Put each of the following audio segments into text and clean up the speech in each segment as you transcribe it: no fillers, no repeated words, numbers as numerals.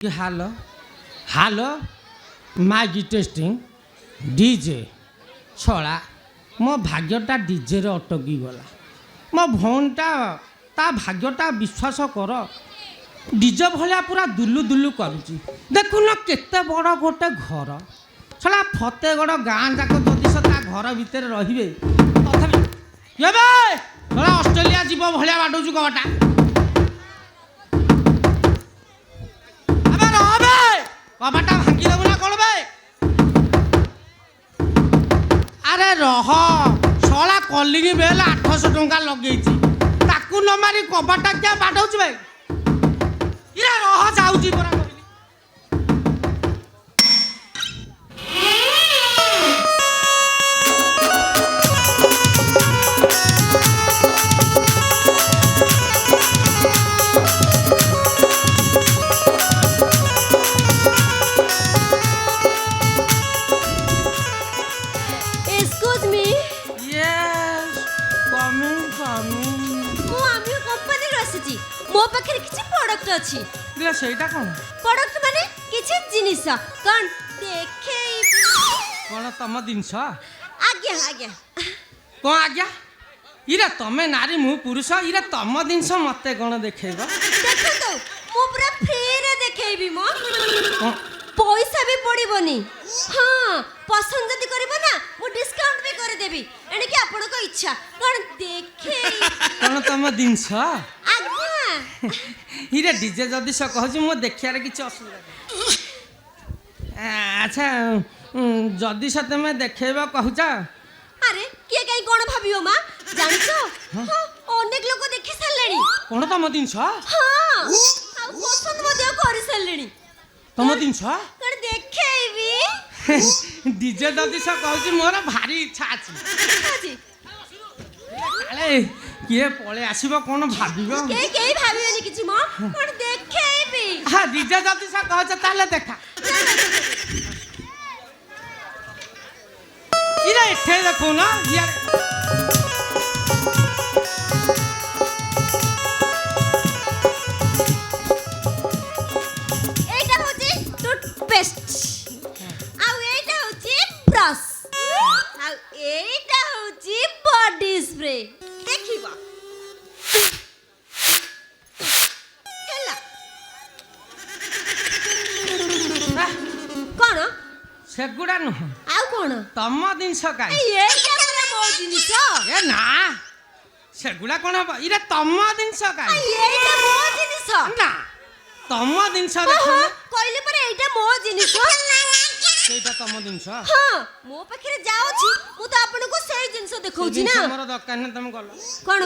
Hello hello mic testing DJ छड़ा मो भाग्यटा DJ रे अटकी गला मो भौनटा ता भाग्यटा विश्वास कर डीजे भलिया पूरा दुलु दुलु करुची देखुन केते बड़ गोटे घर छड़ा फतेगड़ गाँ जाक जदि से ता घर भितर रहिबे तथापि येबे छड़ा ऑस्ट्रेलिया जीव भलिया बाडुचु कटा कबाटा भांगी देबु ना कौन बे अरे रह शला कलिंग बेल 800 टंका लगे ताकू न मारी कबाटा क्या बाडौच बे इरा रह जाउची परा मो पाखे किछि प्रोडक्ट अछि दिला सेटा कोन प्रोडक्ट माने किछि जिनिस कोन देखे कोन तम दिनस आज्ञा आज्ञा कोन आज्ञा इरा तमे नारी मु पुरुष इरा तम दिनस मते कोन देखेबा देखो तो मु पूरा फ्री रे देखेबी मो पैसा भी पड़िबनी हां पसंद जदी करबो ना मु डिस्काउंट भी कर देबी एने कि आपन को इच्छा कोन देखे कोन तम दिनस आज्ञा इरे डीजे जदी से कहछि मो देखियार किछ असुविधा अच्छा जदी से तमे देखेबा कहूचा अरे किए काई कोन भाबियो मा जानछो अनेक लोग देखि सलेनी कोन तम दिनस हां आ पसंद मध्य कर सलेनी तम दिनस कोन देखेबी डीजे जदी से कहछि मोर भारी इच्छा अछि काले किए पळे आसीबो कोन भाबिबो के भाबियोनी किछि म कोन देखेबी हां डीजे जदी से कहछ ताले देखा इरा एठे देखो ना यार एटा होची टूथपेस्ट आ एटा होची ब्रश आ एटा होची बॉडी स्प्रे देखिबा हेला कोन सेगुडा न आ कोन तम दिनस काई एटा पूरा मो जिनिस ए ना सेगुडा कोन इरा तम दिनस काई एटा मो जिनिस ना तम दिनस देखो कहले पर एटा मो जिनिस सेटा तम दिनस हां मो पाखरे जाउछी मु तो आपन को सेही जिंस देखौची ना मोर दरकार न तम गलो कोन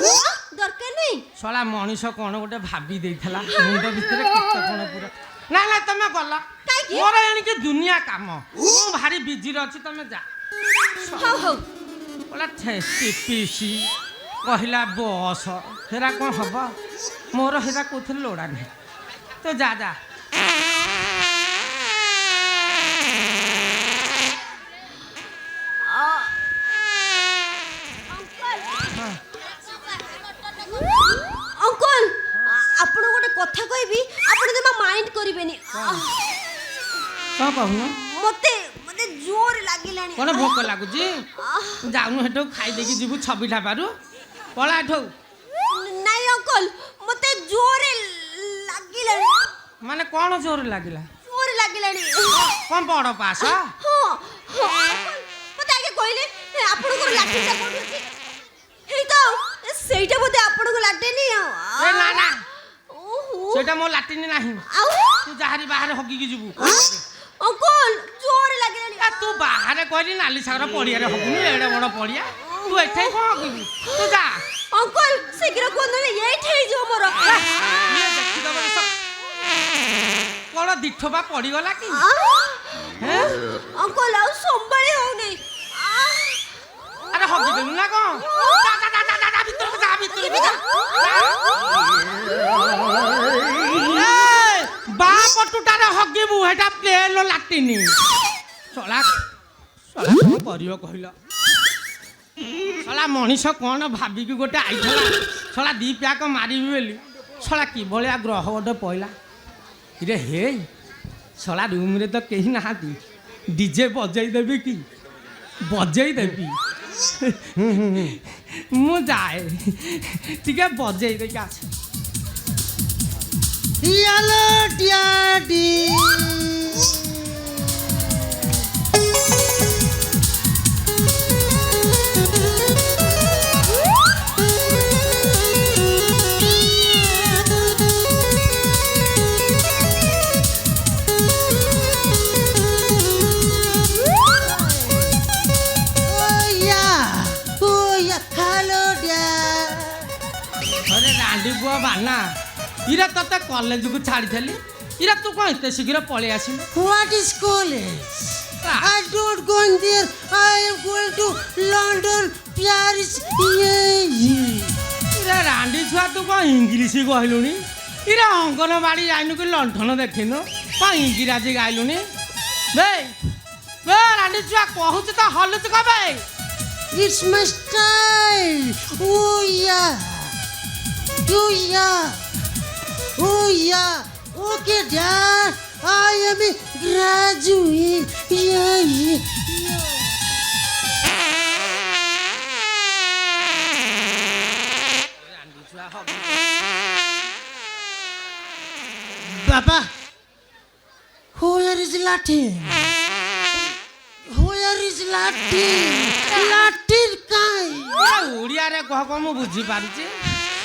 दरकार नै सला मनीष कोन गोटे भाबी देइथला मुंड भितरे कित कोन पूरा ना ना तमे गला काई मोर एनी के दुनिया काम मु भारी बिजी रहछि तमे जा हो हो बोला ठेसी पीसी कहला बस हेरा कोन हबा मोर हेरा कोथि लोडा नै तो जा जा अंकल आपण गोटे कथा कहबी आपण जमा माइंड करिबेनी का कहू मते मते जोर लागिलानी कोन भोक लागुजी जाउनु हेटो खाइ देखि जिबु छबिटा पारु पळा एठौ नाही अंकल मते जोर लागिलानी माने कोन जोर लागिला कोन पड़ पास हां मते आगे कहले आपण को लाठी ता कोठी हेई तो सेटा बोते आपण को लाटे नी ए ना ना ओहो सेटा मो लाटिनी नाही आउ तू जाहारी बाहर हगी की जिबु अंकल जोर लागिलानी आ तू बाहर कहली नाली सागर पड़िया रे हगुनी एडे बड़ पड़िया तू एठै कोन हगिबु तू जा अंकल शीघ्र कोन ने एठै जो मोर ये देखि दबो सब कोन दिठबा पड़ी गला की हैं अंकल आउ संभाली हो नहीं अरे हगी देलु ना कोन जा जा जा जा भीतर जा ए बाप टुटारे हगिबु हेटा प्लेन लाटिनी चला चला कोन करियो कहिला सला मनीष कोन भाबी की गोटे आइथला सला दी प्याक मारिबी बेली सला कि भलिया ग्रह गोटे पइला रे हे ଶଳା ରୁମ୍ରେ ତ କେହି ନାହାନ୍ତି ଡିଜେ ବଜେଇ ଦେବି କି ବଜେଇ ଦେବି ମୁଁ ଯାଏ ଟିକେ ବଜେଇ ଦେଇକି ଆସେ Yellow Daddy. अरे रांडी बुआ बाना इरा तते कॉलेज को छाड़ी इरा तू कौन इतने शीघ्र पळे आसिल What is college? I don't going there. I am going to London, Paris. इरा रांडी छुआ तू कौन इंग्लिश कहलुनी इरा अंगनवाड़ी जाइनु कि लंठन देखिनु कौन इंग्राजी गाइलुनी बे बे रांडी छुआ कहूच त हलुच कबे It's my style. Oh yeah. Oh yeah. Oh yeah. Okay, Dad. I am a graduate. Yeah. Papa, where is Latin? Where is Latin? Latin kai? Odia रे कह को मु बुझी पारुची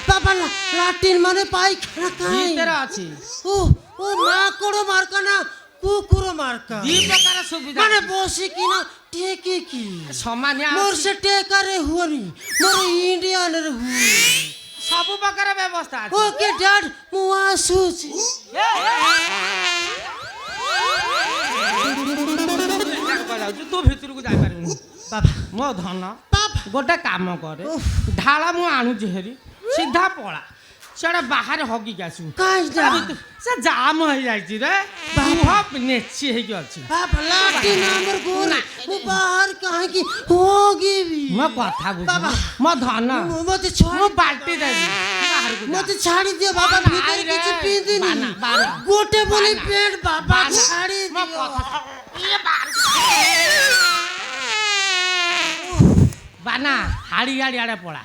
Papa, Latin mane pai khana kai? भीतर अछि ओ माँ कोड़ो मार्का ना कुकुरो मार्का दी प्रकार सुविधा माने बोसी की ना टेके की सामान्य मोर से टेका रे हुअनी मोर इंडियन रे हुई सब प्रकार व्यवस्था अछि ओके डैड मुआ सुची तू भितर को जाई पारिनु बाबा मो धन बाबा गोटे काम करे ढाला मु आणुची हेरी सीधा पळा सेडा बाहर हगी गासु काई जा से जाम हो जाई रे मुह नेछि हे की अछि बाबा लाठी नंबर गोर मु बाहर कहाँ की होगी भी म कथा बुझ बाबा म धन मते म छोड़ बाल्टी देबी बाहर को मते छाड़ी दियो बाबा भीतर किछ पिंदिनी गोटे बोली पेट बाबा छाड़ी म दियो कथा ये बाहर बाना हाड़ी गाड़ी आड़े पड़ा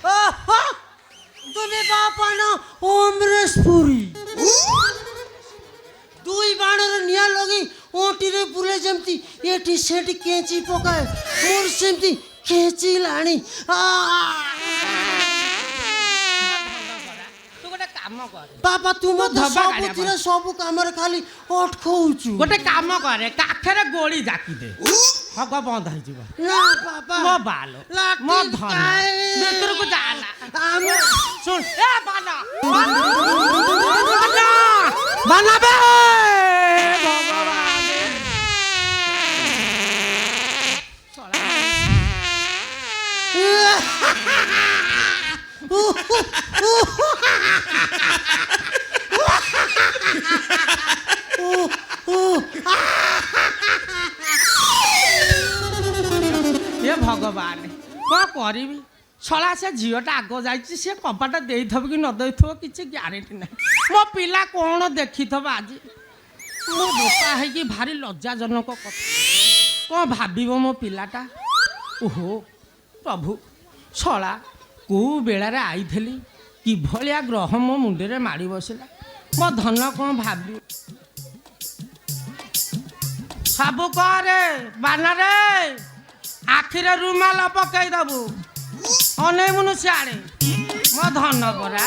ओहो তুমি বাপা না অমরেশপুরি দুই বাণর নিয়া লগি ওটিরে পুরে যেমতি এটি সেটি কেঁচি পকায় মোর সেমতি কেঁচি লানি तू गोटे काम कर বাবা তুমি তো ধবা সব গাড়িয়া তিরে সব কামরে খালি অটকৌছু गोटे काम करे काखरे गोली जाकी दे हग बंद हो जीव না বাবা मो बाल लाठी मो धन काहे? भीतर को जाला আমি सुन ए बाना बाना बाना बे भगवान चला ये भगवान कौन करी छड़ा से झीटा आग जाइए सी कपाटा देथब कि न देथब किसी ग्यारेंटी ना मो पिला कौन देखी आज मो बोपा है भारी लज्जाजनक कथा कौन भाव मो पिलाटा ओहो प्रभु छड़ा कौ बेलार आई कि भाया ग्रह मो मुंडे माड़ी बसला मो धन कौन भाव सब करे बाना रे आखिरे रुमाल पकई दबु अने मुनु सियाड़े मो धन परा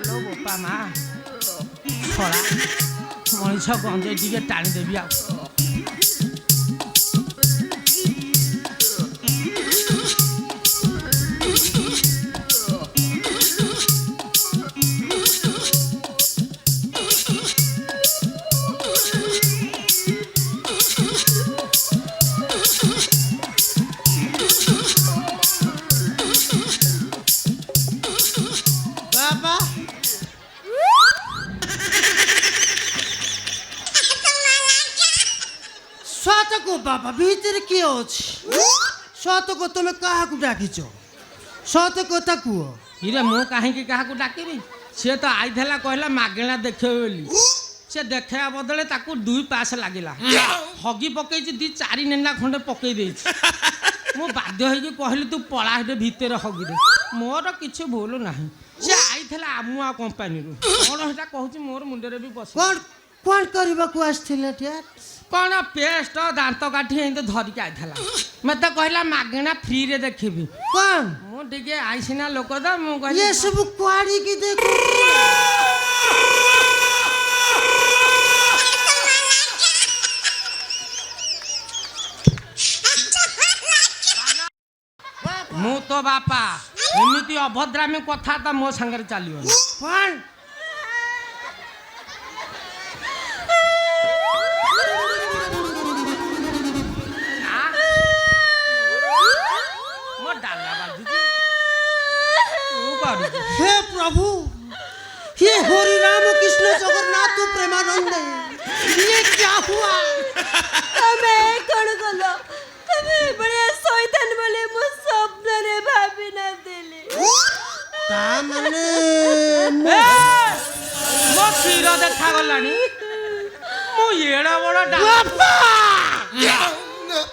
लो बोपा मा छड़ा मनीष गंजे टे टाणीदेवी आ बाबा भीतर किए अछि सत को तुम कहा को डाकिछ सत कथा कुह इरे मु काहे की काहा को डाकिबी सी तो आई कहला मागेणा देखे बोली से देखा बदले ताकू 2 पास लगिला हगी पकई 2-4 नेना खंडे पकई दे मु बाध्य होगी कहली तू पला हे भितर हगी दे मोर किसी भूल ना से आई आमुआ कंपानी कौन से कहूँ मोर मुंडे भी बस कौन कौन करबा को आस्थिला यार कौन पेस्ट दांत काठी एंत धरिक आइला मत कहला मागेणा फ्री रे देखबी कौन मु टिके आइसिना लोक द मु ये सब क्वाड़ी की देखो मु तो बापा एमती अभद्रामी कथा तो मो संगे चलियो कौन मो डाला बाजी हे प्रभु हे हरि राम कृष्ण जगन्नाथ प्रेमानंद ये क्या हुआ हमें कौन गलो हमें बड़े शैतान बोले मु स्वप्न रे भाभी ना देले ता माने मो क्षीर देखा गलानी मु एड़ा बड़ा बापा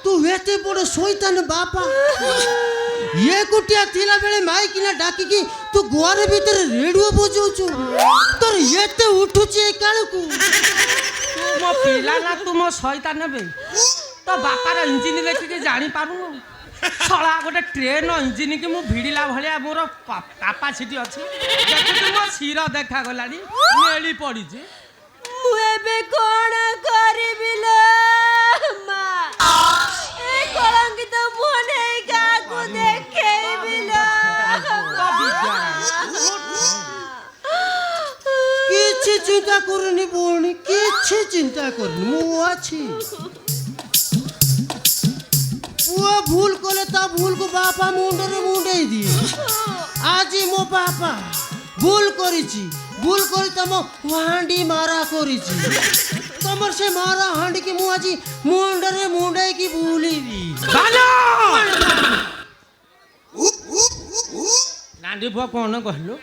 तू एते बड़ शैतान बापा ये कुटिया थिला बेले माई किना डाकी की तू गुआर भीतर रेडियो बजाउछु तोर एते उठुची काळू को मो पिला ना तू मो शैतान नेबे तो बापार इंजिन देखिके जानी पारुनु छळा गोटे ट्रेन इंजिन की मु भिड़िला भलिया मोर कैपेसिटी अछि देखि मो क्षीर देखा गलानी मेली पड़ी छी मु एबे कोन करबी लो मा ए कलंकित मोने का को देखेबी लो किछि चिंता करनी बोनी किछि चिंता करनी मु अछि पुआ भूल कले ता भूल को बापा मुंडरे मुंडई दिए आज मो बापा भूल करिछि भूल करी तम हांडी मारा करिछि तमर से मारा हांडी की मु आज मुंडरे मुंडई की भूलीबी बालो नांडी पुआ कौन कहलो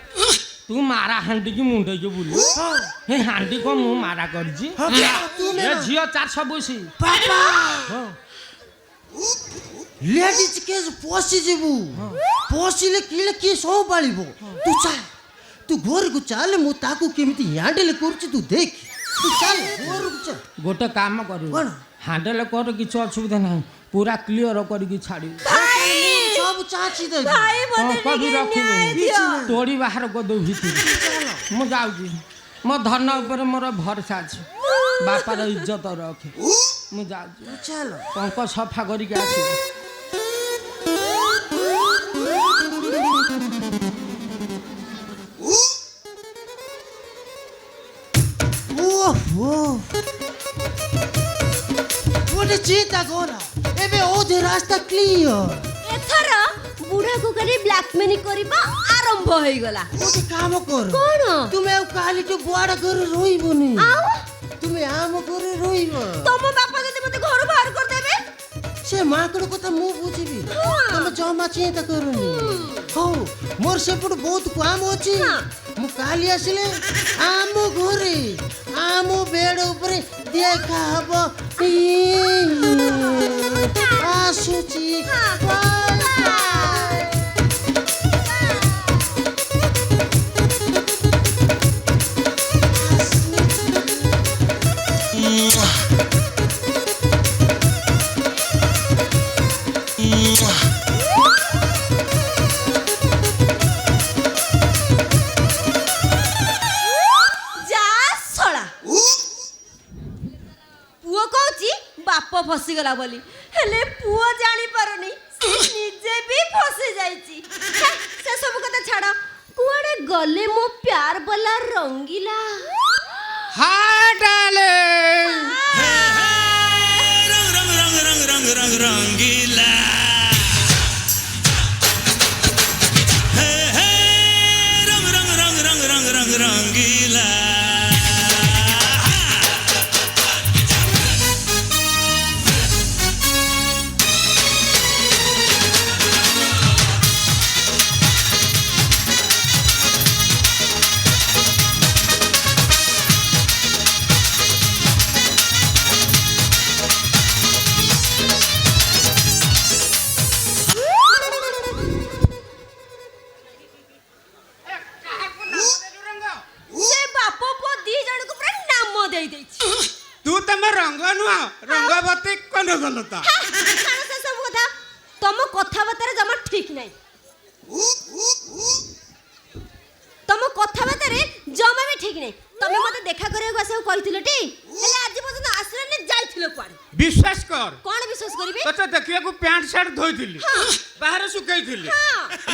तू मारा हांडी की मुंडे के बुली हे हांडी को मु मारा करजी ये झियो 400 बुसी पापा लेडीज के पोसी जीबू पोसीले किले की सो पालिबो तू चल तू घर को चल मु ताकू केमिति हैंडल करछि तू देख तू चल घर को चल गोटे काम करू कौन हैंडल कर किछ असुविधा नहीं पूरा क्लियर करके छाड़ी सब चाची दे भाई बोले कभी न्याय रखी दियो तोड़ी बाहर को दो भीतर मु जाउजी मो धन ऊपर मोर भरोसा अछि बापार इज्जत रखे मु जाउजी चल पंक सफा करके आसी ओहो गोटे चिंता करा एबे ओधे रास्ता क्लियर एथर बुढ़ा को करे ब्लैकमेल करबा आरंभ होई गला गोटे काम कर कोन तुमे अब काली तो बुआड़ा घर रोइबोनी आउ तुमे आम घर रोइबो तम बापा जदी मते घर बाहर कर देबे से माकड़ कथा मु बुझिबी तुम जमा चिंता करनी हो मोर सेपट बहुत काम अछि मु काली आसिले आम घरे आम बेड ऊपर देखा हबो आसुची बाप फसी गला बोली हेले पुओ जानी पारुनी निजे भी फसी जाईची से सब कथा छाड़ा कुआडे गले मो प्यार वाला रंगीला हाय डार्लिंग रंग रंग रंग रंग रंग रंग रंगीला हे हे रंग रंग रंग रंग रंग रंग रंगीला ଦେଇଛି। ତୁ ତମ ରଙ୍ଗ ନୁହଁ ରଙ୍ଗବତୀ କନକଲତା। ଛାଡ଼ ସେ ସବୁ କଥା। ତମ କଥାବାର୍ତ୍ତାରେ ଜମା ଠିକ୍ ନାହିଁ। ତମ କଥାବାର୍ତ୍ତାରେ ଜମା ବି ଠିକ୍ ନାହିଁ। ତମେ ମତେ ଦେଖା କରିବାକୁ ଆସିବାକୁ କହିଥିଲ ଟି, ହେଲେ ଆଜି ପର୍ଯ୍ୟନ୍ତ ଆସିଲନି, ଯାଇଥିଲ କୁଆଡେ? ବିଶ୍ୱାସ କର କଣ ବିଶ୍ୱାସ କରିବି? ତତେ ଦେଖିବାକୁ ପ୍ୟାଣ୍ଟ ସାର୍ଟ ଧୋଇଥିଲି ବାହାରେ ଶୁଖେଇଥିଲି।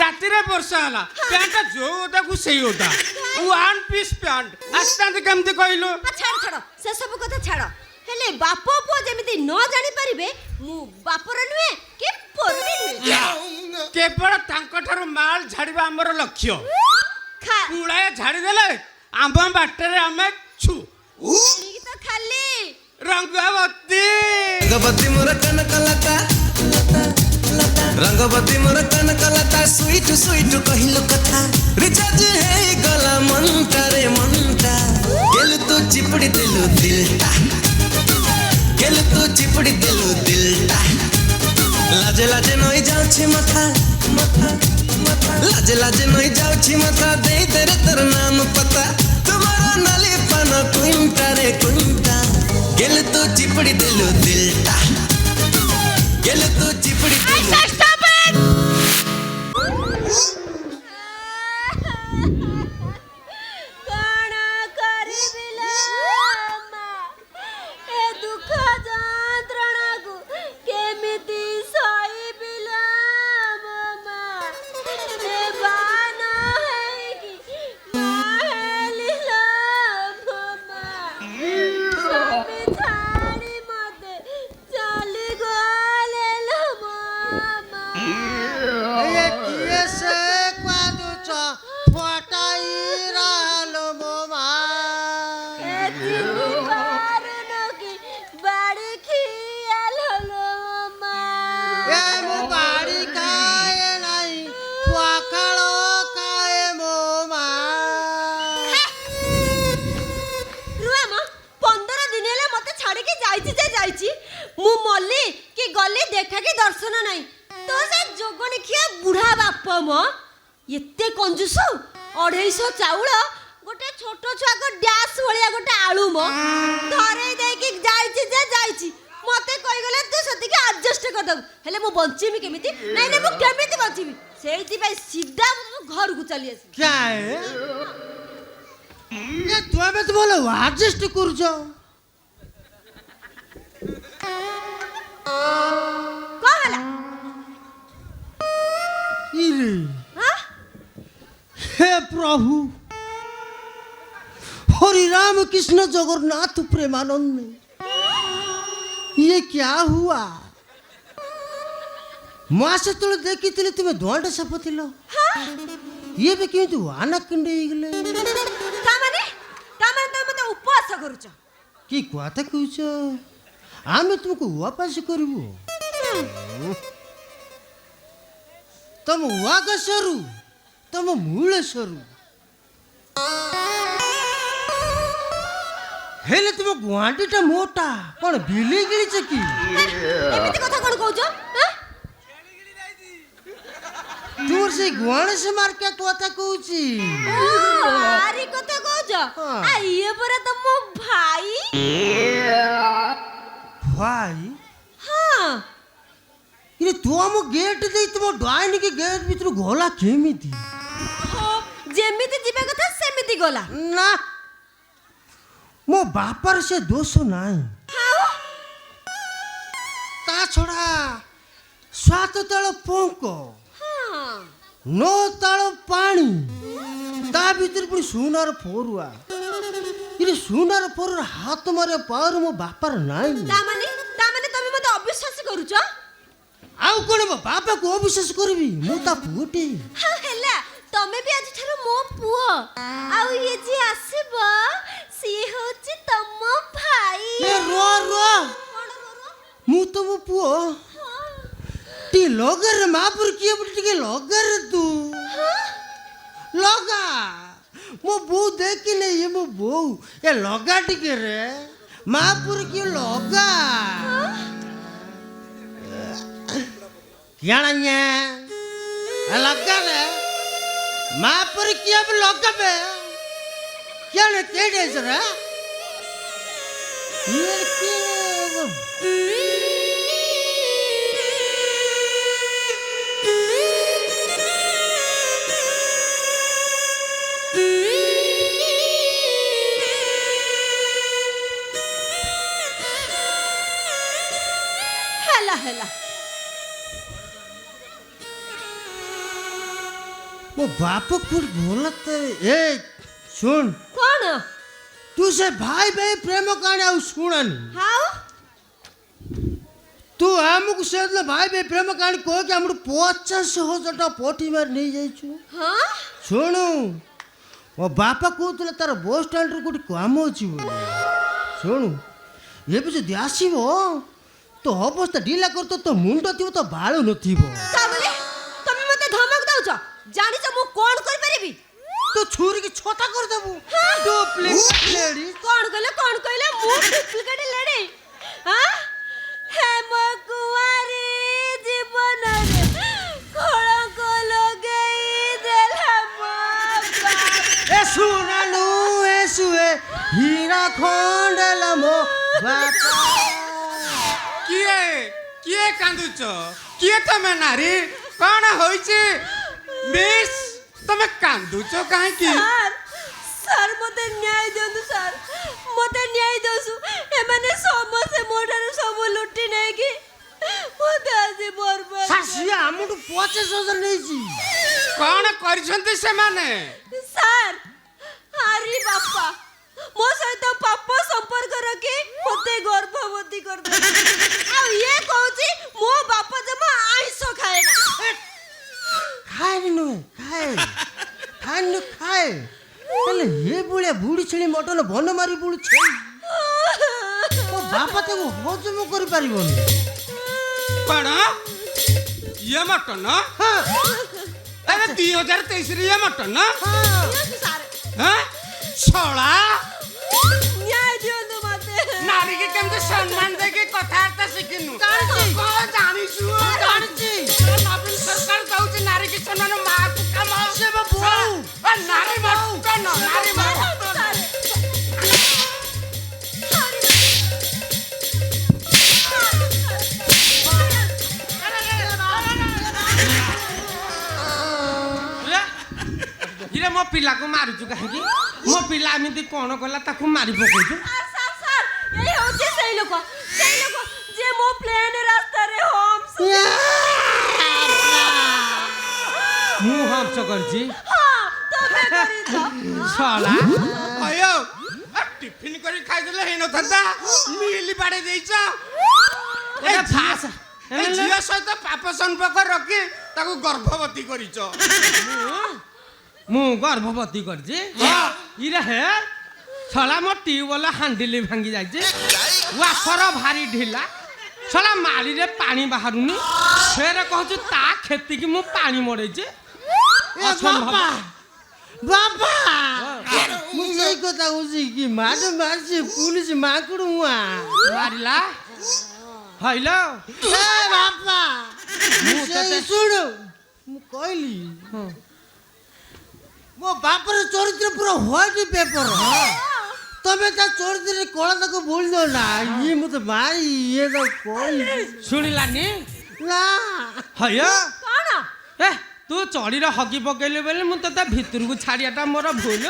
ରାତିରେ ବର୍ଷା ହେଲା ପ୍ୟାଣ୍ଟ ଯୋଉ ଓଦାକୁ ସେଇ ଓଦା ୱାନ୍ ପିସ୍ ପ୍ୟାଣ୍ଟ ଆସିଥାନ୍ତି କେମିତି କହିଲୁ? ଛାଡ଼ ଛାଡ଼ ସେ ସବୁ କଥା ଛାଡ଼। ହେଲେ ବାପ ପୁଅ ଯେମିତି ନ ଜାଣିପାରିବେ ମୁଁ ବାପର ନୁହେଁ କି ପୁଅର ବି ନୁହେଁ। କେବଳ ତାଙ୍କଠାରୁ ମାଲ ଝାଡ଼ିବା ଆମର ଲକ୍ଷ୍ୟ। ପୁଳାଏ ଝାଡ଼ିଦେଲେ ଆମ୍ବ ବାଟରେ ଆମେ ଛୁ ତ ଖାଲି ରଙ୍ଗବତୀ। ରଙ୍ଗବତୀ ମୋର କନକଲତା ରଙ୍ଗବତୀ ମୋର କନକଲତା ସୁଇଟୁ ସୁଇଟୁ କହିଲୁ କଥା ରିଚାର୍ଜ ହେଇଗଲା ମନଟାରେ ମନଟା ଗେଲୁ ତୁ ଚିପୁଡ଼ି ଦେଲୁ ଦିଲଟା ଗେଲୁ ତୁ ଚିପୁଡ଼ି ଦେଲୁ ଦିଲଟା ଲାଜେ ଲାଜେ ନଇ ଯାଉଛି ମଥା ମଥା ମଥା ଲାଜେ ଲାଜେ ନଇ ଯାଉଛି ମଥା ଦେଇ ଦେରେ ତୋର ନାମ ପତା ତୁମର ନାଲି ପାନ କୁଇଣ୍ଟାରେ କୁଇଣ୍ଟା ଗେଲୁ ତୁ ଚିପୁଡ଼ି ଦେଲୁ ଦିଲଟା ଗେଲୁ ତୁ ଚିପୁଡ଼ି ଦେଲୁ କଣ କରିବି ଲୋ ମା, ଏ ଦୁଃଖ ଯନ୍ତ୍ରଣାକୁ କେମିତି ସହିବି ଲୋ ମୋ ମା। ଏ ବାନ ହେଇକି ବାହେଲି ଲୋ ମୋ ମା। ସ୍ୱାମୀ ଛାଡ଼ି ମତେ ଚାଲିଗଲେ ଲୋ ମୋ ମା। ये किए से क्वादुच फटाई रहलो मो माँ ए मो बाड़ी खाए नहीं पखाड़ो खाए मो माँ 15 दिन हेले मते छाड़िकी जाइछि मु मल्ली कि गली देखा कि दर्शन नहीं तो से जोगणिखिया बुढ़ा बाप मो एते कंजूस 250 चाउल गोटे छोट छुआ को डैश भलिया गोटे आलू मो धरे देकी जाइछि मते कहि गले तू सती के एडजस्ट कर दब हेले मु बंचिमी केमिति नहीं नहीं मु केमिति बंचिमी सेइति भाई सीधा घर को चली आसी क्या है ये तुम्हें तो बोलो एडजस्ट कर जाओ कौन हला इरे हां हे प्रभु हरि राम कृष्ण जगन्नाथ प्रेमानंद ये क्या हुआ माँ से तुले देखी तिले तुम्हें दोंड सपतिलो ये भी क्यों तू आना कंडे इगले तामाने तो मते उपवास करूछ की कोता कुछ आमे तुमको वापस करबो तुम वाग सरू तुम मूल सरू हेले तुम गुआंटीटा मोटा कौन बिली गिली चकी एमिति कथा कोन कहउछ हां तोर से गुआण से मार के कोता कहूची आरी कथा कहउछ आ ये परा त मो भाई भाई हां ये तू हम गेट दे तुम डाइन के गेट भीतर गोला केमिति जेमिति जिबे कथा सेमिति गला ना मो बापर से दोष नहीं हां ता छोड़ा स्वात तल पोंक हां नो तल पानी ता भीतर पुनी सुनार फोरुआ ये सुनार फोरुर हाथ मारे पावर मो बापर नहीं तामाने तमे मते अविश्वास करूछ आउ कोन मो बापा को अविश्वास करबी मु ता पुटी हां हेला तमे भी आज थारो मो पुओ आउ ये जे आसीबो सी होची तम भाई ए रो रो मु तो मो पुओ टी लगर मापुर किए बुटी के लगर तू लगा मो बो देखि ने ये मो बो ए लगा टिके रे मापुर की लगा याणन्या ए लगा रे मापुर की अब लगा बे क्या ने केडे जरा ଇଏ କି ହେଲା ହେଲା ମୋ ବାପ କୋଉଠି ଭଲ ତ ଏ ଶୁଣ କଣ ତୁ ସେ ଭାଇ ଭାଇ ପ୍ରେମ କାହାଣୀ ଆଉ ଶୁଣାନି ହାଉ ତୁ ଆମକୁ ସେଦିନ ଭାଇ ଭାଇ ପ୍ରେମ କାହାଣୀ କହିକି ଆମର 50,000 ଟଙ୍କା ପଟି ମାରି ନେଇଯାଇଛୁ ହଁ ଶୁଣୁ ମୋ ବାପା କହୁଥିଲେ ତାର ବସ୍ ଷ୍ଟାଣ୍ଡରେ କୋଉଠି କାମ ଅଛି ବୋଲି ଶୁଣୁ ଏବେ ଯଦି ଆସିବ ତୋ ଅବସ୍ଥା ଢିଲା କରିତ ତୋ ମୁଣ୍ଡ ଥିବ ତ ବାଳ ନଥିବ ତା ବୋଲି ତମେ ମତେ ଧମକ ଦଉଛ ଜାଣିଛ ମୁଁ କଣ କରିପାରିବି ତୁ ଛୁରୀକି ଛତା କରିଦେବୁ ଡୁପ୍ଲିକେଟ ଲେଡି କଣ କହିଲେ ମୁଁ ଡୁପ୍ଲିକେଟ ଲେଡି ହାଁ ହେ ମୋ କୁଆରୀ ଜୀବନରେ କଳଙ୍କ ଲଗେଇ ଦେଲା ମୋ ବାପା ଏ ଶୁଣାଲୁ ଏ ଶୁଏ ହୀରା ଖଣ୍ଡେଲା ମୋ ବାପା କିଏ କିଏ କାନ୍ଦୁଛ କିଏ ତମେ ନାରୀ କଣ ହୋଇଛି ମିସ୍ ତମେ କାନ୍ଦୁଛ କାହିଁକି ସାର୍ ମତେ ନ୍ୟାୟ ଦିଅନ୍ତୁ ସାର୍ ମତେ ନ୍ୟାୟ ଦିଅନ୍ତୁ ଏମାନେ ସମସ୍ତେ ମୋ ଠାରୁ ସବୁ ଲୁଟି ନେଇକି ମତେ ଆଜି ବର୍ବାଦ ଶାଶିଆ ଆମଠୁ 50,000 ନେଇଛି କଣ କରିଛନ୍ତି ସେମାନେ ସାର୍ ଆରେ ବାପା ମୋ ସହିତ ପାପ ସମ୍ପର୍କ ରଖି ମତେ ଗର୍ଭବତୀ କରିଦେଲେ ଆଉ ଇଏ କହୁଛି ମୋ ବାପା ଜମା ଆଇଁଷ ଖାଏ ନା ଖାଏନି ନୁହେଁ ଖାଏନି ଖାଏ ହେଲେ ଏ ଭଳିଆ ବୁଢୀ ଛେଳି ମଟନ ବନ ମାରି ବୁଢୀ ଛେଳି ମୋ ବାପା ତାକୁ ହଜମ କରିପାରିବନି କଣ ଇଏ ମଟନ ଆରେ 2023 ଇଏ ମଟନ ସାର୍ ଛଳା ନ୍ୟାୟ ଦିଅନ୍ତୁ ମତେ ନାରୀକି କେମିତି ସମ୍ମାନ ଦେଇକି କଥାବାର୍ତ୍ତା ଶିଖିନୁ ଜାଣିଛି। କଣ ଜାଣିଛୁ ଜାଣିଛି। ନବୀନ ସରକାର ଦଉଛି ନାରୀକି ସମ୍ମାନ ମାକୁ କାମ ସେ ବା ବୋଉ। ନାରୀ ମଟନ ନାରୀ ମଟନ ଇରେ ମୋ ପିଲାକୁ ମାରୁଛୁ କାହିଁକି ମୋ ପିଲା ଏମିତି କଣ କଲା ତାକୁ ମାରି ପକଉଛୁ ଏଇ ହଉଛି ସେଇ ଲୋକ ଯିଏ ମୋ ପ୍ଲେନ ରାସ୍ତାରେ ହମ୍ସ ମୁଁ ହଂସ କରିଛି ତମେ କରିଛ ଶଳା ଅୟୋ ଟିଫିନ କରି ଖାଇଦେଲେ ହେଇନଥାନ୍ତା ମିଲି ବାଡେଇ ଦେଇଛ ଏ ଫାସ ଏ ଝିଅ ସହିତ ପାପ ସମ୍ପର୍କ ରଖି ତାକୁ ଗର୍ଭବତୀ କରିଛ ମୁଁ ଗର୍ଭବତୀ କରିଛି ଇରେ ହେ ଶଳା ମୋ ଟ୍ୟୁବୱେଲ ହାଣ୍ଡିଲି ଭାଙ୍ଗି ଯାଇଛି ୱାସର ଭାରି ଢିଲା ଶଳା ମାଳିରେ ପାଣି ବାହାରୁନି ଫେରେ କହୁଛୁ ତା କ୍ଷତିକି ମୁଁ ପାଣି ମଡେଇଛି ବାପା ବାପା ମୁଁ ସେଇ କଥା କହୁଛି କି ମାଡ ମାରିଛି ପୁଲିସ ମାଙ୍କଡ ମୁଆ ମାରିଲା ହଇଲ ଏ ବାପା ମୁଁ ସେଇ ତତେ ଶୁଣୁ ମୁଁ କହିଲି ମୋ ବାପର ଚରିତ୍ର ପୁରା ହ୍ୱାଇଟ୍ ପେପର ତମେ ତା ଚରିତ୍ରରେ କଳା ତାକୁ ଭୁଲି ଦଉ ନା ଇଏ ମତେ ମାରି ଇଏ ତ କହିଲି ଶୁଣିଲାନି ନା ହୟ କଣ ଏ ତୁ ଚଢିର ହଗି ପକେଇଲୁ ବୋଲି ମୁଁ ତତେ ଭିତରକୁ ଛାଡିବାଟା ମୋର ଭୁଲ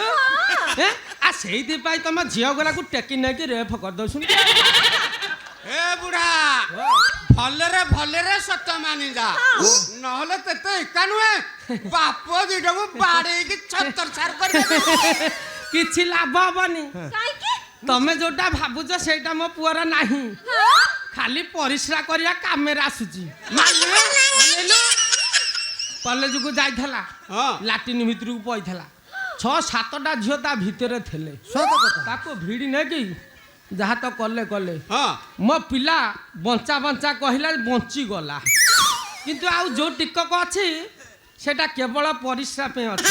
ଆ ସେଇଥିପାଇଁ ତମ ଝିଅ ଗୁଡାକୁ ଟେକି ନେଇକି ରେଫ କରିଦଉଛନ୍ତି ଏ ବୁଢା ଭଲରେ ସତ ମାନି ଯା ନହେଲେ ତେତେ ଏକା ନୁହେଁ ବାପ ଦିଟାକୁ ବାଡେଇକି ଛତରଛାର କରିଦେବେ କିଛି ଲାଭ ହବନି କାହିଁକି ତମେ ଯୋଉଟା ଭାବୁଛ ସେଇଟା ମୋ ପୁଅର ନାହିଁ ଖାଲି ପରିସ୍ରା କରିବା କାମରେ ଆସୁଛି କଲେଜକୁ ଯାଇଥିଲା ଲାଟିନ୍ ଭିତରକୁ ପଇଥିଲା 6-7ଟା ଝିଅ ତା ଭିତରେ ଥିଲେ ସତ କଥା ତାକୁ ଭିଡ଼ି ନେଇକି ଯାହା ତ କଲେ ହଁ ମୋ ପିଲା ବଞ୍ଚା କହିଲା ବଞ୍ଚିଗଲା କିନ୍ତୁ ଆଉ ଯୋଉ ଟିକକ ଅଛି ସେଟା କେବଳ ପରିସ୍ରା ପାଇଁ ଅଛି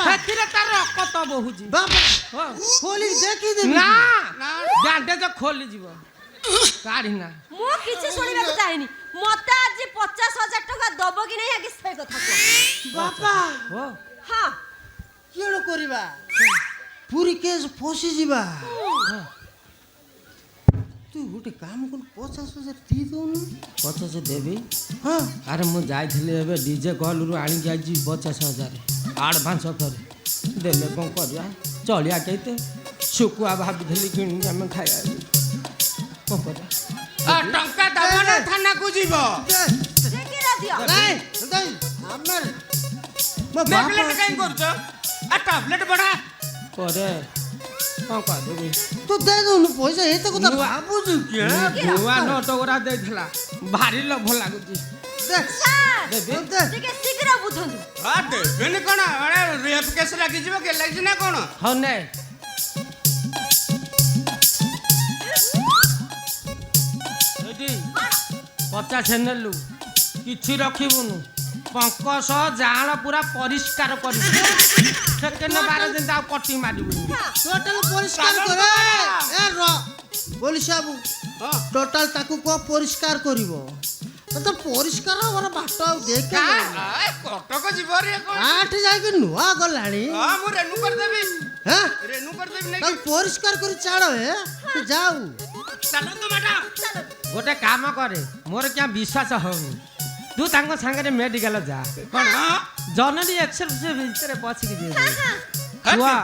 ସେଥିରେ ତାର ରକ୍ତ ବହୁଛି ବାପା ହଁ। ଖୋଲି ଦେଖିଦେବି ନା ବ୍ୟାଣ୍ଡେଜ ଖୋଲିଯିବ କାଢି ନା ମୁଁ କିଛି ଶୁଣିବାକୁ ଚାହେଁନି ମତେ ଆଜି 50,000 ଟଙ୍କା ଦବ କି ନାହିଁ ଆଗେ ସେ କଥା କୁହ ବାପା ଓ ହଁ କିଣ କରିବା ପୁରୀ କେସ୍ ଫସିଯିବା ତୁ ଗୋଟେ କାମ କରୁ 50,000 ଦେଇ ଦଉନୁ। 50 ଦେବି। ହଁ ଆରେ ମୁଁ ଯାଇଥିଲି ଏବେ ଡିଜେ କଲ୍ରୁ ଆଣିକି ଆଇଛି 50,000 ଆଡ଼ଭାନ୍ସ ଫେରେ ଦେଲେ କ'ଣ କରିବା ଚଳିଆ କେତେ ଶୁଖୁଆ ଭାବିଥିଲି କିଣିକି ଆମେ ଖାଇବା କ'ଣ କରିବା। ଟଙ୍କା ଦବ ନା ଥାନାକୁ ଯିବ? ସିଙ୍ଗିରା ଦିଅ। ନାଇଁ ଦେଇ ଆମର ମୋ ନେଗଲେକ୍ଟ ବାପା କାଇଁ କରୁଛ? ଟାବଲେଟ ବଢା। ପରେ କ'ଣ କରିବି। ତୁ ଦେଇ ଦଉନୁ ପଇସା ଏତେ କଥା ନୂଆ- ଭାବୁଛୁ କିଏ? ନୂଆ ନୋଟ ଗୁରା ଦେଇଥିଲା ଭାରି ଲୋଭ ଲାଗୁଛି। ସାର୍ ଦେବି ଟିକେ ଶୀଘ୍ର ବୁଝନ୍ତୁ। ଦେବେନି କଣ? ରେପ କେସ୍ ଲାଗିଯିବ କେ ଲାଗିଛି ନା କଣ? ହଉ ନେ ଏଇଠି 50 ନେଲୁ କିଛି ରଖିବୁନୁ ପଙ୍କସ ଜାଳ ପୁରା ପରିଷ୍କାର କରିବୁ ସେକେଣ୍ଡ 12 ଦିନ ଆଉ କଟି ମାରିବୁନି। ଟୋଟାଲ ପରିଷ୍କାର କରେ ଏ ର ପୋଲିସ ବାବୁ ଟୋଟାଲ ତାକୁ କହ ପରିଷ୍କାର କରିବ। ତ ପରିଷ୍କାର ହବାର ବାଟ ଆଉ ଦେଖେ କଟକ ଯିବ ରେ କଣ? ଆଠ ଯାଇକି ନୂଆ ଗଲାଣି ହଁ ମୁଁ ରେନୁ କରିଦେବି। ହ্যাঁ ରେନୁ କରିଦେବି ନାଇଁ ତାକୁ ପରିଷ୍କାର କରି ଛାଡ଼ ହେ ତୁ ଯାଉ। ଚାଲନ୍ତୁ ମ୍ୟାଡାମ। ଗୋଟେ କାମ କରେ ମୋର କ୍ୟା ବିଶ୍ୱାସ ହଉନି ତୁ ତାଙ୍କ ସାଙ୍ଗରେ ମେଡିକାଲ ଯା କଣ? ଜନନୀ ଏକ୍ସପ୍ରେସ ଭିତରେ ପଶିକି ଯିଏ ଛୁଆ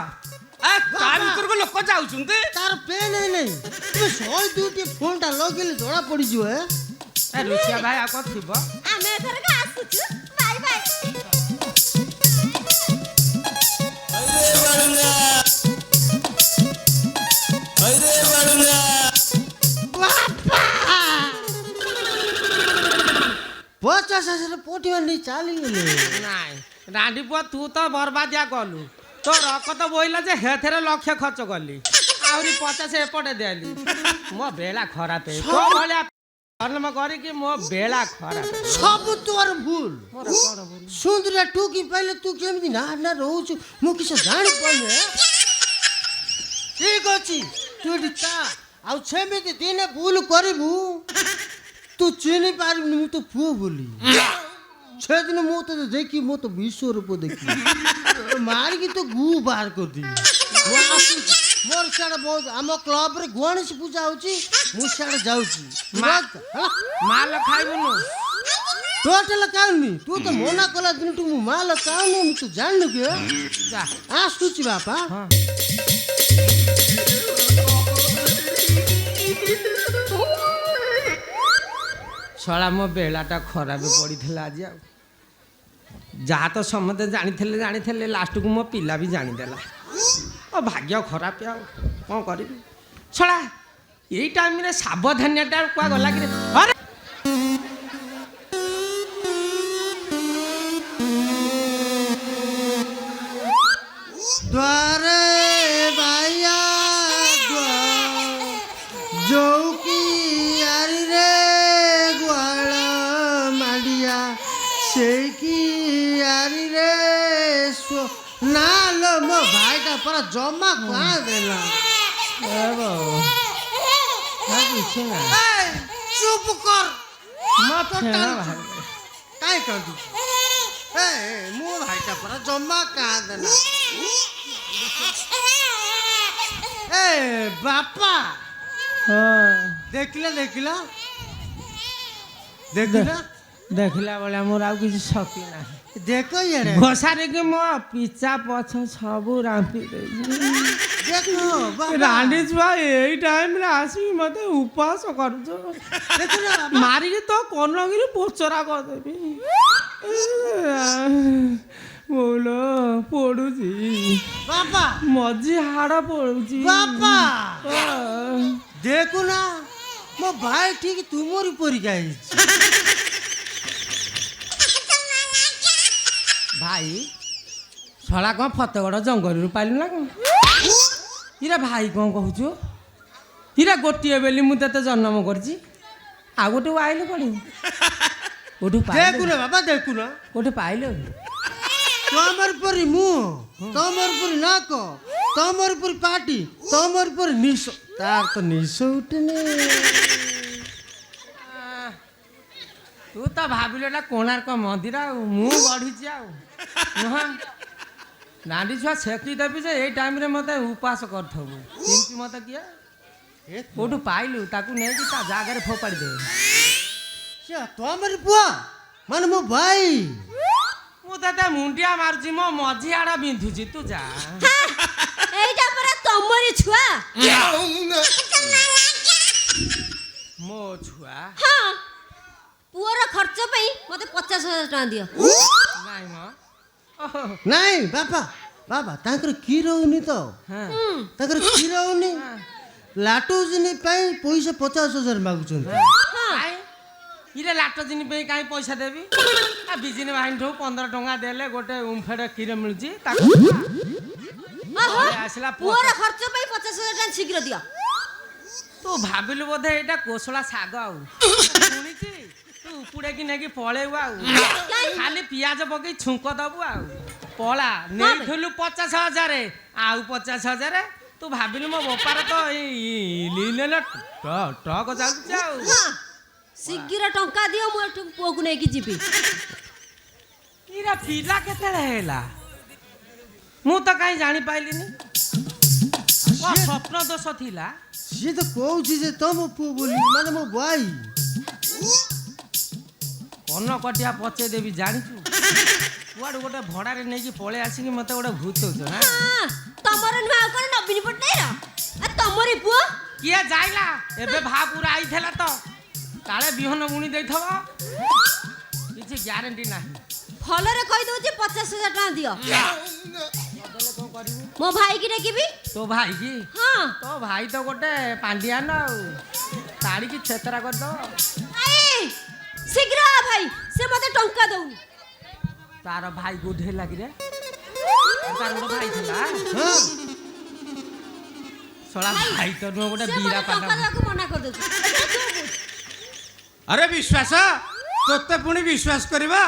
ତା ଭିତରକୁ ଲୋକ ଯାଉଛନ୍ତି। ତାର ପେନ୍ ନାହିଁ ତୁମେ 102ଟି ଫୋନଟା ଲଗେଇଲେ ଜଣା ପଡ଼ିଯିବ ହେ। ଏ ରୁଷିଆ ଭାଇ ଆଉ କ'ଣ ଥିବ। ଆମେ ଏଥରକ ଆସୁଛୁ ବାଇ ବାଇ। ହଇରେ ବାଳୁଙ୍ଗା ହଇରେ ବାଳୁଙ୍ଗା 50,000 ପୋଟିବା ନେଇ ଚାଲିଗଲେ। ନାଇଁ ରାଣ୍ଡି ପୁଅ ତୁ ତ ବର୍ବାଦିଆ କଲୁ ତୋ ରକତ ବୋଇଲା ଯେ ହେଥିରେ ଲକ୍ଷ ଖର୍ଚ୍ଚ କଲି ଆହୁରି 50 ଏପଟେ ଦେଲି ମୋ ବେଳା ଖରାପ ତୋ ଭଳିଆ କର୍ମ କରିକି ମୋ ବେଳା ଖରାପ। ସବୁ ତୋର ଭୁଲ। ମୋର କ'ଣ ଭୁଲ? ସୁନ୍ଦରିଆ ଟୁକି ପାଇଲେ ତୁ କେମିତି ନା ନା ରହୁଛୁ ମୁଁ କିଛି ଜାଣିପାରୁନି। ଠିକ ଅଛି ତୁ ଏଠି ତା ଆଉ ସେମିତି ଦିନେ ଭୁଲ କରିବୁ ତୁ ଚିହ୍ନି ପାରିବୁନି ମୁଁ ତ ପୁଅ ବୋଲି। ସେଦିନ ମୁଁ ତତେ ଦେଖି ମୁଁ ତ ବିଶ୍ୱରୂପ ଦେଖି ମାରିକି ତ ଗୁ ବାହାର କରିଦେବି। ମୁଁ ଆସୁଛି ମୋର ସିଆଡ଼େ ବହୁତ ଆମ କ୍ଲବରେ ଗଣେଶ ପୂଜା ହଉଛି ମୁଁ ସିଆଡ଼େ ଯାଉଛି। ମାଲ ଖାଇବୁନୁ ଟୋଟାଲ ଖାଉନି ତୁ ତ ମନା କଲା ଦିନଠୁ ମୁଁ ମାଲ ଖାଉନି ମୁଁ ତୁ ଜାଣିନୁ କି ଯା ଆସୁଛି ବାପା। ହଁ ଶଳା ମୋ ବେଳାଟା ଖରାପ ପଡ଼ିଥିଲା ଆଜି ଆଉ ଯାହା ତ ସମସ୍ତେ ଜାଣିଥିଲେ ଲାଷ୍ଟକୁ ମୋ ପିଲା ବି ଜାଣିଦେଲା। ଓ ଭାଗ୍ୟ ଖରାପ ଆଉ କ'ଣ କରିବି। ଶଳା ଏଇ ଟାଇମରେ ସାବଧାନିଆଟା କୁଆ ଗଲା କି ଆରେ ଦ୍ୱାରେ ବାଇଆ ଯଉକି ଆରିରେ ଗୁଆଳ ମାଡ଼ିଆ ସେଇକି ଆରିରେ ନା ଲୋ ମୋ ଭାଇଟା ପରା ଜମା କାଁ ଦେଲା। କିଛି ନା ଚୁପ କର ମୋ ଫେଣ ବାହାରିଲା। କାଇଁ କାନ୍ଦୁଛୁ? ମୋ ଭାଇଟା ପରା ଜମା କାଁ ଦେଲା। ଏ ବାପା ଦେଖିଲା ଦେଖିଲା ଦେଖିଲା ବେଳେ ମୋର ଆଉ କିଛି ଶକ୍ତି ନାହିଁ। ଦେଖ ଇଆଡ଼େ ଘୋଷାରିକି ମୋ ପିଚା ପଛ ସବୁ ରାମ୍ପି ଦେଇଛି। ଦେଖ ବାପା। ରାଣ୍ଡି ଛୁଆ ଏଇ ଟାଇମରେ ଆସିକି ମତେ ଉପବାସ କରୁଛ ଦେଖିଲ ବାପା। ମାରିକି ତ କନଗିରି ପୋଚରା କରିଦେବି। ବୋଲ ପଡୁଛି ବାପା ମଝି ହାଡ଼ ପଡୁଛି। ବାପା ଦେଖୁନା ମୋ ଭାଇ ଠିକ ତୁମରି ପରିକା ହେଇଛି। ଭାଇ ଶଳା କ'ଣ ଫତେଗଡ଼ ଜଙ୍ଗଲରୁ ପାଇଲୁ ନା କ'ଣ? ଇରେ ଭାଇ କ'ଣ କହୁଛୁ? ଇରେ ଗୋଟିଏ ବେଲି ମୁଁ ତତେ ଜନ୍ମ କରିଛି ଆଉ ଗୋଟେ ଆଇଲୁ ପଡ଼ିବୁ କୋଉଠୁ ଦେଖୁନା ବାପା ଦେଖୁନା କୋଉଠି ପାଇଲୁ? ତମର ପରି ମୁଁ ତମର ପରି ନାକ ତମର ପରି ପାଟି ତମର ପରି ନିଶ ତାର ତ ନିଶ ଉଠେନି। ତୁ ତ ଭାବିଲୁ ଏଟା କୋଣାର୍କ ମନ୍ଦିର ଆଉ ମୁଁ ବଢିଛି ଆଉ ନୁହଁ। ନାଣ୍ଡି ଛୁଆ ଛେକି ଦେବି ଯେ ଏଇ ଟାଇମରେ ମତେ ଉପାସ କରିଥବୁ କେମିତି ମତେ କିଏ କୋଉଠୁ ପାଇଲୁ ତାକୁ ନେଇକି ତା ଜାଗାରେ ଫୋପାଡ଼ି ଦେ। ସେ ତମରି ପୁଅ ମାନେ ମୋ ଭାଇ। ମୁଁ ତତେ ମୁଣ୍ଡିଆ ମାରୁଛି ମୋ ମଝି ଆଡ଼ ବିନ୍ଧୁଛି ତୁ ଯା। এইটা পরা তোমারই ছুয়া। ମୋ ଛୁଆ হ্যাঁ পুয়ার খরচ পাই মতে 50,000 টাকা দিও। ନାଇଁ ମ ଓହୋ, ନାଇଁ ବାପା ବାପା ତାଙ୍କର କି ରହୁନି ତ ହଁ। ତାଙ୍କର କି ରହୁନି ଲାଟୋଜିନି ପାଇଁ ପଇସା 50,000 ମାଗୁଛନ୍ତି। କାଇଁ ଇରେ ଲାଟୋଜିନି ପାଇଁ କାହିଁ ପଇସା ଦେବି? ଆ ବିଜିନି ଭାଇଠୁ 15 ଟଙ୍କା ଦେଲେ ଗୋଟେ ଉମ୍ଫେଡ କ୍ଷୀର ମିଳୁଛି ତାକୁ আহা ଆସିଲା পুয়ার খরচ পাই 50,000 টাকা শীঘ্র দিও। ତୁ ଭାବିଲୁ ବୋଧେ ଏଇଟା କୋଶଳା ଶାଗ ଆଉ ଶୁଣିଛି ତୁ ଉପୁଡ଼େକି ନେଇକି ପଳେଇବୁ ଆଉ ଖାଲି ପିଆଜ ପକେଇ ଛୁଙ୍କ ଦବୁ ଆଉ ପଳା ନେଇଥିଲୁ 50,000 ଆଉ 50,000 ତୁ ଭାବିଲୁ ମୋ ବେପାର ତ ଏଇ ନେଲେ ଟ୍ରକ୍ ଚାଲୁଛି ଆଉ হ্যাঁ শীঘ্র টাকা দিও মু একটু পুয়াকু নেকি ଯିବି। ଇରା ପିଲା କେତେବେଳେ ହେଲା ମୁଁ ତ କାହିଁ ଜାଣିପାରିଲିନି। ସ୍ୱପ୍ନ ଦୋଷ ଥିଲା। ସିଏ ତ କହୁଛି ଯେ ତମ ପୁଅ ବୋଲି ମାନେ ମୋ ଭାଇ। କନ କଟିଆ ପଚେଇ ଦେବି ଜାଣିଛୁ କୁଆଡ଼ୁ ଗୋଟେ ଭଡ଼ାରେ ନେଇକି ପଳେଇ ଆସିକି ମୋତେ ଗୋଟେ ଭୂତଉଛ ନା হ্যাঁ তোমার নয়া কোন নবীন পটনাই র আর তোমারই পুয়া। କିଏ ଯାଇଲା ଏବେ ଭାପୁରା ଆଇଥିଲା ତ କାଳେ ବିହନ ବୁଣି ଦେଇଥିବ କିଛି ଗ୍ୟାରେଣ୍ଟି ନାହିଁ। ফলরে কই দউছি 50,000 টাকা দিও। মো ভাই কি ডাকিবি? ତୋ ଭାଇ କି হ্যাঁ ତୋ ଭାଇ ତ ଗୋଟେ ପାଣ୍ଡିଆନ ଆଉ ତାଡ଼ିକି ଛେତରା କରିଦବ। এই শীঘ্র আ ভাই সে মতে টঙ্কা দউনি। ତାର ଭାଇ କୋଉଠି ହେଲା କିରେ? ତାର ଗୋଟେ ଭାই ଥିଲା ହଁ ଶଳା ଭାଇ ତ ନୁହଁ ଗୋଟେ সে ବିରା মতে টঙ্কা ପାଣ୍ଡା। দেବାକୁ মনা করে দউছি। আরে বিশ্বাস তোতে পুଣି ବିଶ୍ୱାସ କରିବା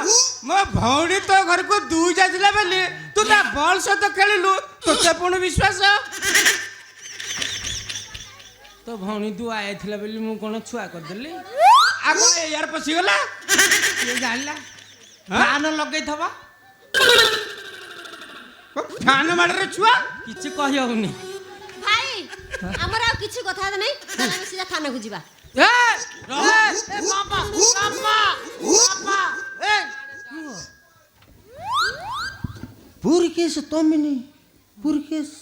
ମୋ ଭଉଣୀ ତୋ ଘରକୁ ଦୁଇ ଯାଇଥିଲା ବୋଲି ତୁ ତା ବଲ୍ ସହିତ ଖେଳିଲୁ ତୋତେ ପୁଣି ବିଶ୍ୱାସ। ତୋ ଭଉଣୀ ତୁ ଆଇଥିଲା ବୋଲି ମୁଁ କ'ଣ ଛୁଆ କରିଦେଲି? ଆଉ କ'ଣ ଏୟାର ପଶିଗଲା? କିଏ ଜାଣିଲା? ଫ୍ୟାନ ଲଗେଇଥବ ଫ୍ୟାନ ମାଡ଼ରେ ଛୁଆ କିଛି କହିହଉନି। ভাই আমার আর কিছু কথা নাই তাহলে আমি সিধা থানাକୁ ଯିবা। ପୁରୀ କେସ୍ ତମିନି ପୁରୀ କେସ୍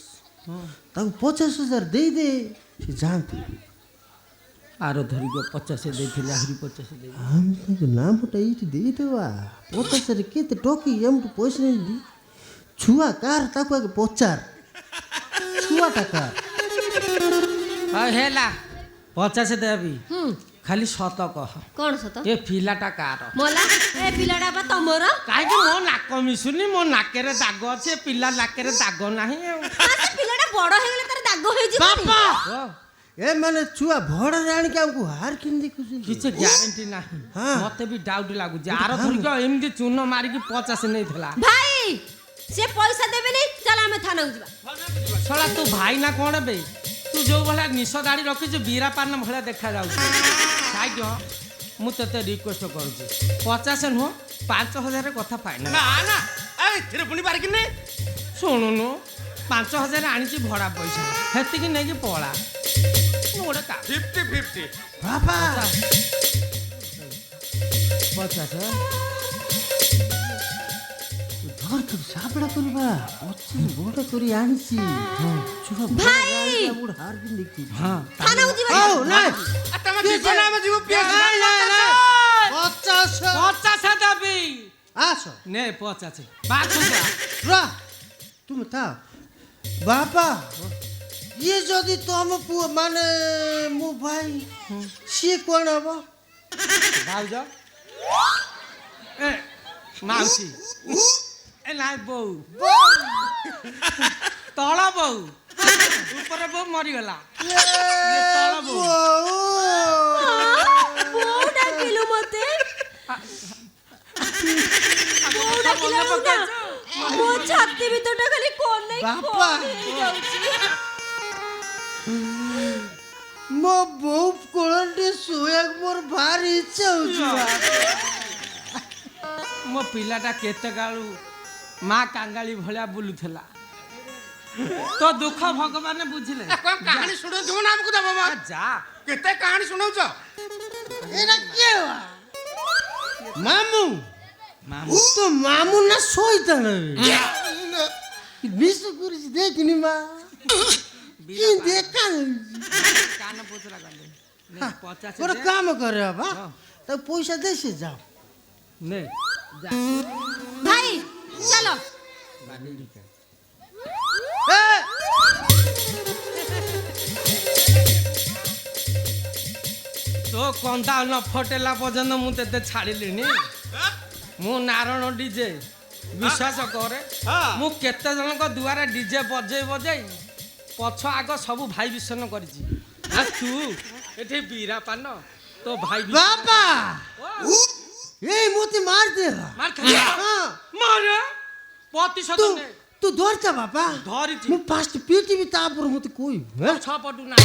ତାକୁ 50,000 ଦେଇଦେ ସେ ଯାଆନ୍ତୁ। ଆର ଧରିକ 50 ଦେଇଥିଲେ ଆହୁରି 50 ଦେଇ ଆମେ ତାଙ୍କ ନାମଟା ଏଇଠି ଦେଇଦେବା 50,000 କେତେ ଟକି ଏମଠୁ ପଇସା ନେଇକି ଛୁଆ କାର ତାକୁ ଆଗେ ପଚାର ଛୁଆଟା କାର। ହଉ ହେଲା 50 ଦେବି হুম ଖାଲି ସତ କହ কোন সত? ଏ ପିଲାଟା କାର? মোলা এই ପିଲାଟା বা ତମର? କାହିଁକି ମୋ ନାକ ମିଶୁନି ମୋ ନାକରେ ଦାଗ ଅଛି ଏ ପିଲା ନାକରେ ଦାଗ ନାହିଁ ଆଉ ସେ ପିଲାଟା ବଡ ହେଇଗଲେ ତାର ଦାଗ ହେଇଯିବ। ଓ, ଏ ମାନେ ଛୁଆ ଭଡ଼ାରେ ଆଣିକି ଆମକୁ ହାର କିଣି ଦେଖୁଛନ୍ତି। କିଛି ଗ୍ୟାରେଣ୍ଟି ନାହିଁ ହଁ। ମତେ ବି ଡାଉଟ୍ ଲାଗୁଛି ଆର ଧରିକ ଏମିତି ଚୂନ ମାରିକି 50 ନେଇଥିଲା। ଭାଇ ସେ ପଇସା ଦେବେନି ଚାଲ ଆମେ ଥାନାକୁ ଯିବା। ଶଳା ତୁ ଭାଇ ନା କ'ଣ ବେ ତୁ ଯୋଉ ଭଳିଆ ନିଶ ଦାଢ଼ି ରଖିଛୁ ବୀରା ପାନ ଭଳିଆ ଦେଖାଯାଉଛି। ସାଇଜ ମୁଁ ତତେ ରିକ୍ୱେଷ୍ଟ କରୁଛି 50 ନୁହଁ 5,000 କଥା ଫାଇନାଲ। ନା ନା ଏଥିରେ ପୁଣି ବାରିକିନି ଶୁଣୁନୁ 5,000 ଆଣିଛି ଭଡ଼ା ପଇସା ସେତିକି ନେଇକି ପଳା। ମୁଁ ଗୋଟେ କାମ 50-50 ବାପା 50 ଧର ତୁ ସାବଡ଼ା କରିବା 25 ବଡ଼ କରି ଆଣିଛି ଛୁଆ ଭାଇ! ହାର କିଣି ଦେଖୁଛି। ହଁ ଥାନାକୁ ଯିବା। ହଉ ନାଇଁ ତମେ ଯିବ ନା ଆମେ ଯିବୁ ପିଆଜ 50 50 ଦେବି ଆସ ନେ 50 ବାଛୁଟା ରା ତୁମେ ଥାଅ ବାପା ଇଏ ଯଦି ତମ ପୁଅ ମାନେ ମୋ ଭାଇ ସିଏ କ'ଣ ହବ? ଭାଉଜ ଏ ମାଉସୀ ଏ ନାଇଁ ବୋଉ ତଳ ବୋଉ ଉପରେ ବୋଉ ମରିଗଲା ଇଏ ତଳ ବୋଉ। ବୋଉ ଡାକିଲୁ ମତେ। ବୋଉ ଡାକିଲା ବେଳକୁ ନା ମୋ ଛାତି ଭିତରଟା ଖାଲି କଣ ନାହିଁ ବାପା! କଣ ହେଇଯାଉଛି। ମୋ ବୋଉ କୋଳରେ ଶୋଇବାକୁ ମୋର ଭାରି ଇଚ୍ଛା ହଉଛି ବା। ମୋ ପିଲାଟା କେତେ କାଳୁ ମା କାଙ୍ଗାଳି ଭଳିଆ ବୁଲୁଥିଲା तो दुख भगवान बुझिले कौन कहानी शुणाऊ ना हमको दबो मत जा केते कहानी शुणाउछ एना के हुआ मामू तो मामू ना शैतान विश्व करिछि देखिनि मा कि देखा कान पोचला गले ने 50 गोटे काम करे बाबा तो पैसा दे से जाओ ने जा भाई चलो ए तो कंदा न फटेला पर्यंत मु तेते छाड़िलिनी मु नारायण डीजे विश्वास करे मु केते जनक दुआरे डीजे बजै बजै पछ आग सब भाई विषण करिछि आ तू एठे बीरा पान तो भाई बाबा ए मोती मार दे मार खा हां मार प्रतिशत तू ने तू धरता बाबा धरिछि मु फास्ट पीटी भी तापर मते कोई हैं छ पटु ना